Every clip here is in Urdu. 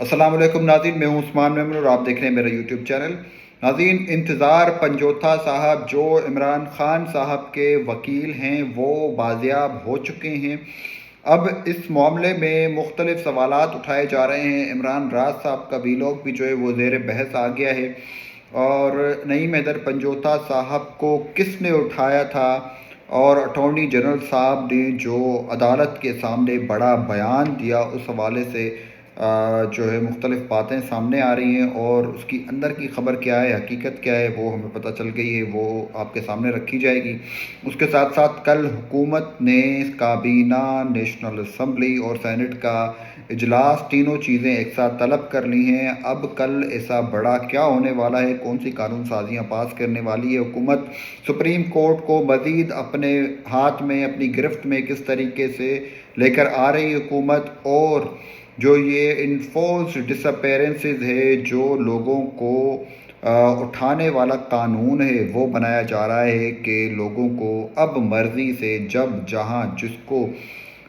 السلام علیکم ناظرین، میں ہوں عثمان میمن اور آپ دیکھ رہے ہیں میرا یوٹیوب چینل۔ ناظرین، انتظار پنجوتھا صاحب جو عمران خان صاحب کے وکیل ہیں وہ بازیاب ہو چکے ہیں۔ اب اس معاملے میں مختلف سوالات اٹھائے جا رہے ہیں۔ عمران راز صاحب کا ویلاگ بھی جو ہے وہ زیر بحث آ گیا ہے، اور نعیم حیدر پنجوتھا صاحب کو کس نے اٹھایا تھا، اور اٹارنی جنرل صاحب نے جو عدالت کے سامنے بڑا بیان دیا اس حوالے سے جو ہے مختلف باتیں سامنے آ رہی ہیں، اور اس کی اندر کی خبر کیا ہے، حقیقت کیا ہے، وہ ہمیں پتہ چل گئی ہے، وہ آپ کے سامنے رکھی جائے گی۔ اس کے ساتھ ساتھ کل حکومت نے کابینہ، نیشنل اسمبلی اور سینٹ کا اجلاس، تینوں چیزیں ایک ساتھ طلب کر لی ہیں۔ اب کل ایسا بڑا کیا ہونے والا ہے، کون سی قانون سازیاں پاس کرنے والی ہے حکومت، سپریم کورٹ کو مزید اپنے ہاتھ میں، اپنی گرفت میں کس طریقے سے لے کر آ رہی حکومت، اور جو یہ انفورسڈ ڈس اپیرنسز ہے، جو لوگوں کو اٹھانے والا قانون ہے وہ بنایا جا رہا ہے کہ لوگوں کو اب مرضی سے جب جہاں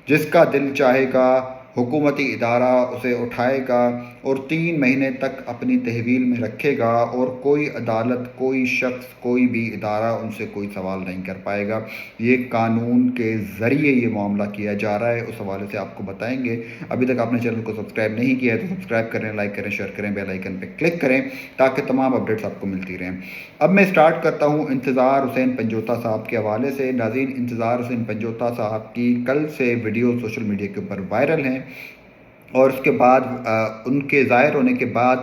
جس کا دل چاہے گا حکومتی ادارہ اسے اٹھائے گا اور 3 مہینے تک اپنی تحویل میں رکھے گا، اور کوئی عدالت، کوئی شخص، کوئی بھی ادارہ ان سے کوئی سوال نہیں کر پائے گا۔ یہ قانون کے ذریعے یہ معاملہ کیا جا رہا ہے، اس حوالے سے آپ کو بتائیں گے۔ ابھی تک آپ نے چینل کو سبسکرائب نہیں کیا ہے تو سبسکرائب کریں، لائک کریں، شیئر کریں، بیل آئیکن پہ کلک کریں تاکہ تمام اپڈیٹس آپ کو ملتی رہیں۔ اب میں سٹارٹ کرتا ہوں انتظار حسین پنجوتھا صاحب کے حوالے سے۔ ناظرین، انتظار حسین پنجوتھا صاحب کی کل سے ویڈیو سوشل میڈیا کے اوپر وائرل ہیں، اور اس کے بعد ان کے ظاہر ہونے کے بعد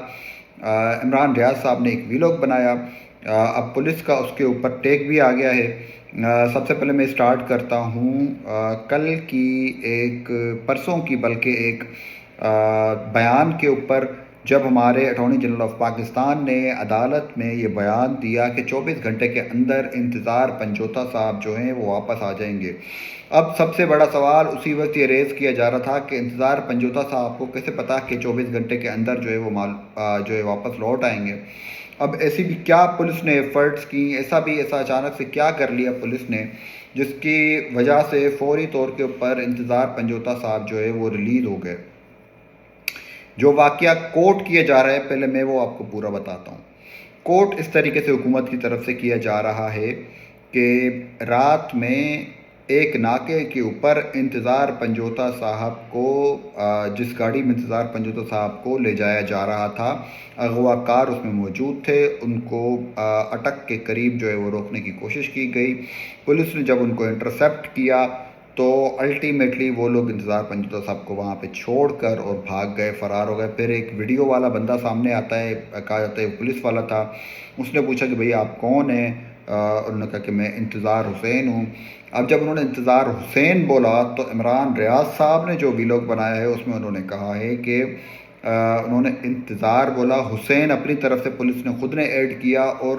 عمران ریاض صاحب نے ایک ویلاگ بنایا۔ اب پولیس کا اس کے اوپر ٹیک بھی آ گیا ہے۔ سب سے پہلے میں سٹارٹ کرتا ہوں کل کی پرسوں کی بلکہ ایک بیان کے اوپر، جب ہمارے اٹارنی جنرل آف پاکستان نے عدالت میں یہ بیان دیا کہ 24 گھنٹے کے اندر انتظار پنجوتھا صاحب جو ہیں وہ واپس آ جائیں گے۔ اب سب سے بڑا سوال اسی وقت یہ ریز کیا جا رہا تھا کہ انتظار پنجوتھا صاحب کو کیسے پتا کہ 24 گھنٹے کے اندر جو ہے وہ جو ہے واپس لوٹ آئیں گے۔ اب ایسی بھی کیا پولیس نے ایفرٹس کی، ایسا اچانک سے کیا کر لیا پولیس نے جس کی وجہ سے فوری طور کے اوپر انتظار پنجوتھا صاحب جو ہے وہ ریلیز ہو گئے۔ جو واقعہ کوٹ کیا جا رہا ہے پہلے میں وہ آپ کو پورا بتاتا ہوں۔ کوٹ اس طریقے سے حکومت کی طرف سے کیا جا رہا ہے کہ رات میں ایک ناکے کے اوپر انتظار پنجوتھا صاحب کو، جس گاڑی میں انتظار پنجوتھا صاحب کو لے جایا جا رہا تھا، اغوا کار اس میں موجود تھے، ان کو اٹک کے قریب جو ہے وہ روکنے کی کوشش کی گئی۔ پولیس نے جب ان کو انٹرسیپٹ کیا تو الٹیمیٹلی وہ لوگ انتظار پنجوتھا صاحب کو وہاں پہ چھوڑ کر اور بھاگ گئے، فرار ہو گئے۔ پھر ایک ویڈیو والا بندہ سامنے آتا ہے، کہا جاتا ہے پولیس والا تھا، اس نے پوچھا کہ بھئی آپ کون ہیں؟ انہوں نے کہا کہ میں انتظار حسین ہوں۔ اب جب انہوں نے انتظار حسین بولا تو عمران ریاض صاحب نے جو ویلاگ بنایا ہے اس میں انہوں نے کہا ہے کہ انہوں نے انتظار بولا، حسین اپنی طرف سے پولیس نے خود نے ایڈ کیا، اور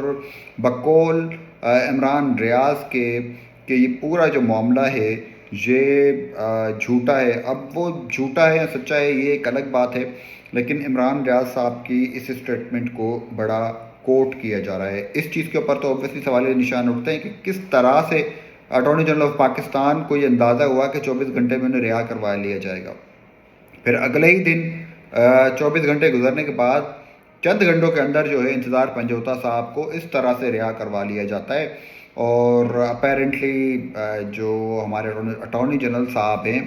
بقول عمران ریاض کے کہ یہ پورا جو معاملہ ہے یہ جھوٹا ہے۔ اب وہ جھوٹا ہے یا سچا ہے یہ ایک الگ بات ہے، لیکن عمران ریاض صاحب کی اس اسٹیٹمنٹ کو بڑا کوٹ کیا جا رہا ہے۔ اس چیز کے اوپر تو اوبویسلی سوال نشان اٹھتے ہیں کہ کس طرح سے اٹارنی جنرل آف پاکستان کو یہ اندازہ ہوا کہ 24 گھنٹے میں انہیں رہا کروا لیا جائے گا۔ پھر اگلے ہی دن 24 گھنٹے گزرنے کے بعد چند گھنٹوں کے اندر جو ہے انتظار پنجوتھا صاحب کو اس طرح سے رہا کروا لیا جاتا ہے، اور اپیرنٹلی جو ہمارے اٹارنی جنرل صاحب ہیں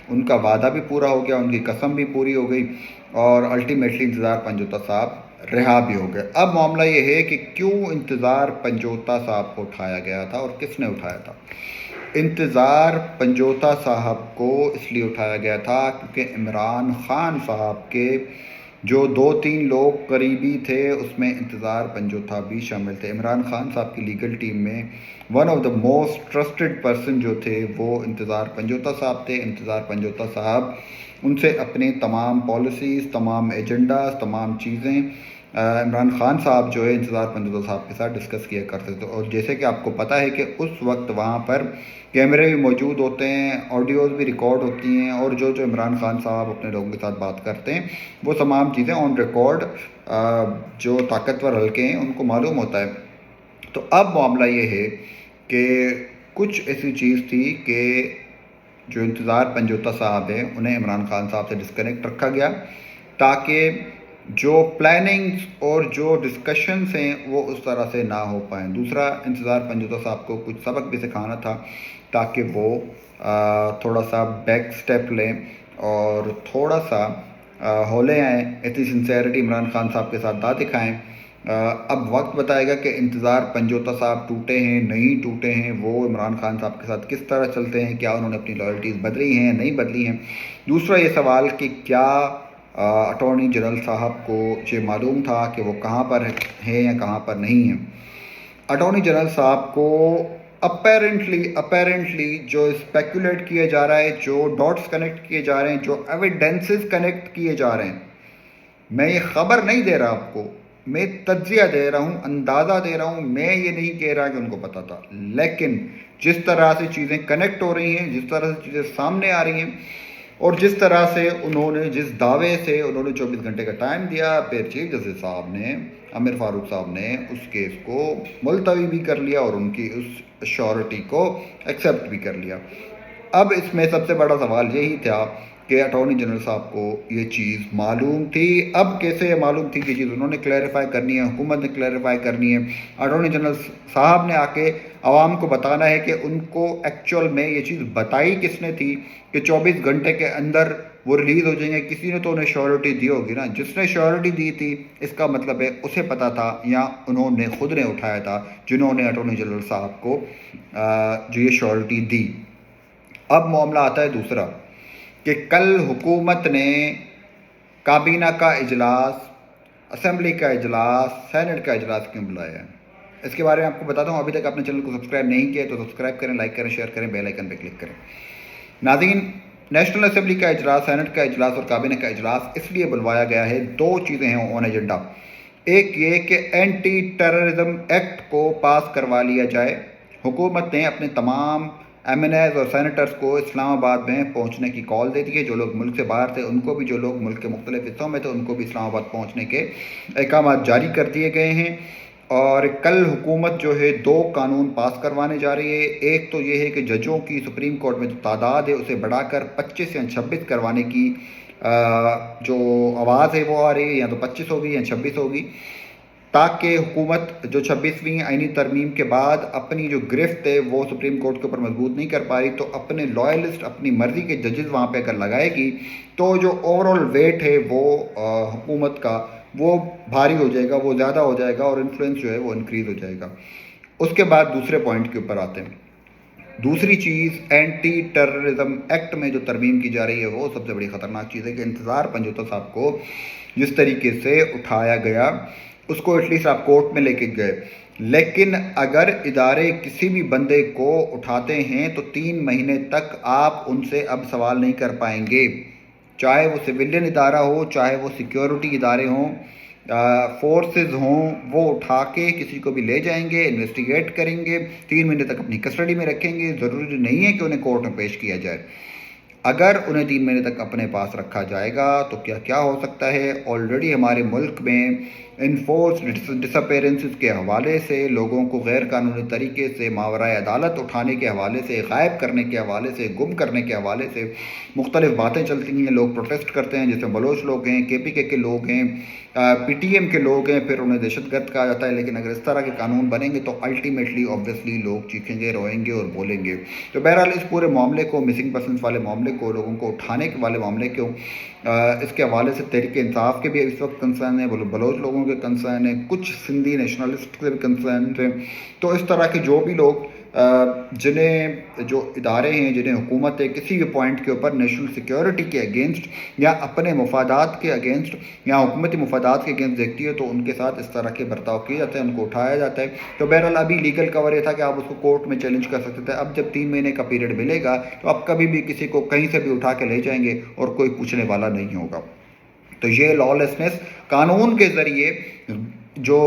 ان کا وعدہ بھی پورا ہو گیا، ان کی قسم بھی پوری ہو گئی، اور الٹیمیٹلی انتظار پنجوتھا صاحب رہا بھی ہو گئے۔ اب معاملہ یہ ہے کہ کیوں انتظار پنجوتھا صاحب کو اٹھایا گیا تھا اور کس نے اٹھایا تھا۔ انتظار پنجوتھا صاحب کو اس لیے اٹھایا گیا تھا کیونکہ عمران خان صاحب کے جو 2-3 لوگ قریبی تھے اس میں انتظار پنجوتھا بھی شامل تھے۔ عمران خان صاحب کی لیگل ٹیم میں one of the most trusted person جو تھے وہ انتظار پنجوتھا صاحب تھے۔ انتظار پنجوتھا صاحب ان سے اپنی تمام پالیسیز، تمام ایجنڈاز، تمام چیزیں عمران خان صاحب جو ہے انتظار پنجوتھا صاحب کے ساتھ ڈسکس کیا کرتے تھے، اور جیسے کہ آپ کو پتہ ہے کہ اس وقت وہاں پر کیمرے بھی موجود ہوتے ہیں، آڈیوز بھی ریکارڈ ہوتی ہیں، اور جو عمران خان صاحب اپنے لوگوں کے ساتھ بات کرتے ہیں وہ تمام چیزیں آن ریکارڈ جو طاقتور حلقے ہیں ان کو معلوم ہوتا ہے۔ تو اب معاملہ یہ ہے کہ کچھ ایسی چیز تھی کہ جو انتظار پنجوتھا صاحب ہیں انہیں عمران خان صاحب سے ڈسکنیکٹ رکھا گیا، تاکہ جو پلاننگز اور جو ڈسکشنز ہیں وہ اس طرح سے نہ ہو پائیں۔ دوسرا، انتظار پنجوتا صاحب کو کچھ سبق بھی سکھانا تھا تاکہ وہ تھوڑا سا بیک سٹیپ لیں اور تھوڑا سا ہولے آئیں، اتنی سنسیئرٹی عمران خان صاحب کے ساتھ نہ دکھائیں۔ اب وقت بتائے گا کہ انتظار پنجوتا صاحب ٹوٹے ہیں نہیں ٹوٹے ہیں، وہ عمران خان صاحب کے ساتھ کس طرح چلتے ہیں، کیا انہوں نے اپنی لائلٹیز بدلی ہیں نہیں بدلی ہیں۔ دوسرا یہ سوال کہ کیا اٹارنی جنرل صاحب کو یہ معلوم تھا کہ وہ کہاں پر ہیں یا کہاں پر نہیں ہیں۔ اٹارنی جنرل صاحب کو اپیرنٹلی جو اسپیکولیٹ کیا جا رہا ہے، جو ڈاٹس کنیکٹ کیے جا رہے ہیں، جو ایویڈنسز کنیکٹ کیے جا رہے ہیں، میں یہ خبر نہیں دے رہا آپ کو، میں تجزیہ دے رہا ہوں، اندازہ دے رہا ہوں، میں یہ نہیں کہہ رہا کہ ان کو پتہ تھا، لیکن جس طرح سے چیزیں کنیکٹ ہو رہی ہیں، جس طرح سے چیزیں سامنے آ رہی ہیں، اور جس طرح سے انہوں نے جس دعوے سے انہوں نے 24 گھنٹے کا ٹائم دیا، پھر چیف جسٹس صاحب نے عامر فاروق صاحب نے اس کیس کو ملتوی بھی کر لیا اور ان کی اس شیورٹی کو ایکسیپٹ بھی کر لیا۔ اب اس میں سب سے بڑا سوال یہی تھا کہ اٹارنی جنرل صاحب کو یہ چیز معلوم تھی۔ اب کیسے معلوم تھی کہ چیز انہوں نے کلیریفائی کرنی ہے، حکومت نے کلیریفائی کرنی ہے۔ اٹارنی جنرل صاحب نے آ کے عوام کو بتانا ہے کہ ان کو ایکچوئل میں یہ چیز بتائی کس نے تھی کہ 24 گھنٹے کے اندر وہ ریلیز ہو جائیں گے۔ کسی نے تو انہیں شیورٹی دی ہوگی نا، جس نے شیورٹی دی تھی اس کا مطلب ہے اسے پتہ تھا یا انہوں نے خود نے اٹھایا تھا جنہوں نے اٹارنی جنرل صاحب کو جو یہ شیورٹی دی۔ اب معاملہ آتا ہے دوسرا کہ کل حکومت نے کابینہ کا اجلاس، اسمبلی کا اجلاس، سینٹ کا اجلاس کیوں بلایا ہے؟ اس کے بارے میں آپ کو بتاتا ہوں۔ ابھی تک آپ نے چینل کو سبسکرائب نہیں کیا تو سبسکرائب کریں، لائک کریں، شیئر کریں، بیل آئیکن پہ کلک کریں۔ ناظرین، نیشنل اسمبلی کا اجلاس، سینٹ کا اجلاس اور کابینہ کا اجلاس اس لیے بلوایا گیا ہے، دو چیزیں ہیں آن ایجنڈا۔ ایک یہ کہ اینٹی ٹیررزم ایکٹ کو پاس کروا لیا جائے۔ حکومت نے اپنے تمام ایم این ایز اور سینیٹرز کو اسلام آباد میں پہنچنے کی کال دے دی ہے۔ جو لوگ ملک سے باہر تھے ان کو بھی، جو لوگ ملک کے مختلف حصوں میں تھے ان کو بھی اسلام آباد پہنچنے کے احکامات جاری کر دیے گئے ہیں۔ اور کل حکومت جو ہے 2 قانون پاس کروانے جا رہی ہے۔ ایک تو یہ ہے کہ ججوں کی سپریم کورٹ میں جو تعداد ہے اسے بڑھا کر 25 یا 26 کروانے کی جو آواز ہے وہ آ رہی ہے، یا تو 25 ہوگی یا 26 ہوگی، تاکہ حکومت جو 26ویں آئینی ترمیم کے بعد اپنی جو گرفت ہے وہ سپریم کورٹ کے اوپر مضبوط نہیں کر پا رہی، تو اپنے لائلسٹ، اپنی مرضی کے ججز وہاں پہ اگر لگائے گی تو جو اوور آل ویٹ ہے وہ حکومت کا وہ بھاری ہو جائے گا، وہ زیادہ ہو جائے گا اور انفلوئنس جو ہے وہ انکریز ہو جائے گا۔ اس کے بعد دوسرے پوائنٹ کے اوپر آتے ہیں۔ دوسری چیز، اینٹی ٹیررزم ایکٹ میں جو ترمیم کی جا رہی ہے وہ سب سے بڑی خطرناک چیز ہے کہ انتظار پنجوتا صاحب کو جس طریقے سے اٹھایا گیا اس کو ایٹ لیسٹ آپ کورٹ میں لے کے گئے، لیکن اگر ادارے کسی بھی بندے کو اٹھاتے ہیں تو 3 مہینے تک آپ ان سے اب سوال نہیں کر پائیں گے، چاہے وہ سویلین ادارہ ہو، چاہے وہ سیکیورٹی ادارے ہوں، فورسز ہوں، وہ اٹھا کے کسی کو بھی لے جائیں گے، انویسٹیگیٹ کریں گے، 3 مہینے تک اپنی کسٹڈی میں رکھیں گے۔ ضروری نہیں ہے کہ انہیں کورٹ میں پیش کیا جائے۔ اگر انہیں 3 مہینے تک اپنے پاس رکھا جائے گا تو کیا کیا ہو سکتا ہے۔ آلریڈی ہمارے ملک میں انفورس ڈس اپیرنسز کے حوالے سے، لوگوں کو غیر قانونی طریقے سے ماورائے عدالت اٹھانے کے حوالے سے، غائب کرنے کے حوالے سے، گم کرنے کے حوالے سے مختلف باتیں چلتی ہیں۔ لوگ پروٹیسٹ کرتے ہیں، جیسے بلوچ لوگ ہیں، کے پی کے لوگ ہیں، پی ٹی ایم کے لوگ ہیں، پھر انہیں دہشت گرد کہا جاتا ہے۔ لیکن اگر اس طرح کے قانون بنیں گے تو الٹیمیٹلی آبویسلی لوگ چیخیں گے، روئیں گے اور بولیں گے۔ تو بہرحال اس پورے معاملے کو، مسنگ پرسنس والے معاملے کو، لوگوں کو اٹھانے کے والے معاملے کو، اس کے حوالے سے تحریک انصاف کے بھی اس وقت کنسرن ہیں، بلوچ لوگوں کے کنسرن ہیں، کچھ سندھی نیشنلسٹ کے بھی کنسرن ہیں۔ تو اس طرح کے جو بھی لوگ جنہیں جو ادارے ہیں، جنہیں حکومت ہے کسی بھی پوائنٹ کے اوپر نیشنل سیکیورٹی کے اگینسٹ یا اپنے مفادات کے اگینسٹ یا حکومتی مفادات کے اگینسٹ دیکھتی ہے تو ان کے ساتھ اس طرح کے برتاؤ کیے جاتے ہیں، ان کو اٹھایا جاتا ہے۔ تو بہرحال ابھی لیگل کور یہ تھا کہ آپ اس کو کورٹ میں چیلنج کر سکتے تھے۔ اب جب 3 مہینے کا پیریڈ ملے گا تو آپ کبھی بھی کسی کو کہیں سے بھی اٹھا کے لے جائیں گے اور کوئی پوچھنے والا نہیں ہوگا۔ تو یہ لا لیسنس، قانون کے ذریعے جو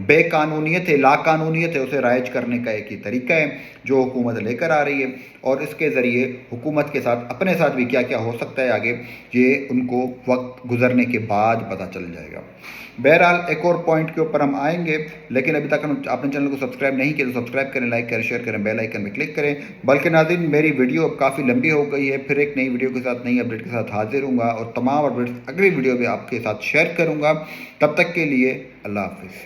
بے قانونیت ہے، لا قانونیت ہے، اسے رائج کرنے کا ایک ہی طریقہ ہے جو حکومت لے کر آ رہی ہے، اور اس کے ذریعے حکومت کے ساتھ اپنے ساتھ بھی کیا کیا ہو سکتا ہے آگے، یہ ان کو وقت گزرنے کے بعد پتہ چل جائے گا۔ بہرحال ایک اور پوائنٹ کے اوپر ہم آئیں گے، لیکن ابھی تک آپ نے چینل کو سبسکرائب نہیں کیا تو سبسکرائب کریں، لائک کریں، شیئر کریں، بیل آئیکن میں کلک کریں۔ بلکہ ناظرین میری ویڈیو اب کافی لمبی ہو گئی ہے، پھر ایک نئی ویڈیو کے ساتھ، نئی اپڈیٹ کے ساتھ حاضر ہوں گا، اور تمام اپڈیٹس اگلی ویڈیو میں آپ کے ساتھ شیئر کروں گا۔ تب تک کے لیے اللہ حافظ۔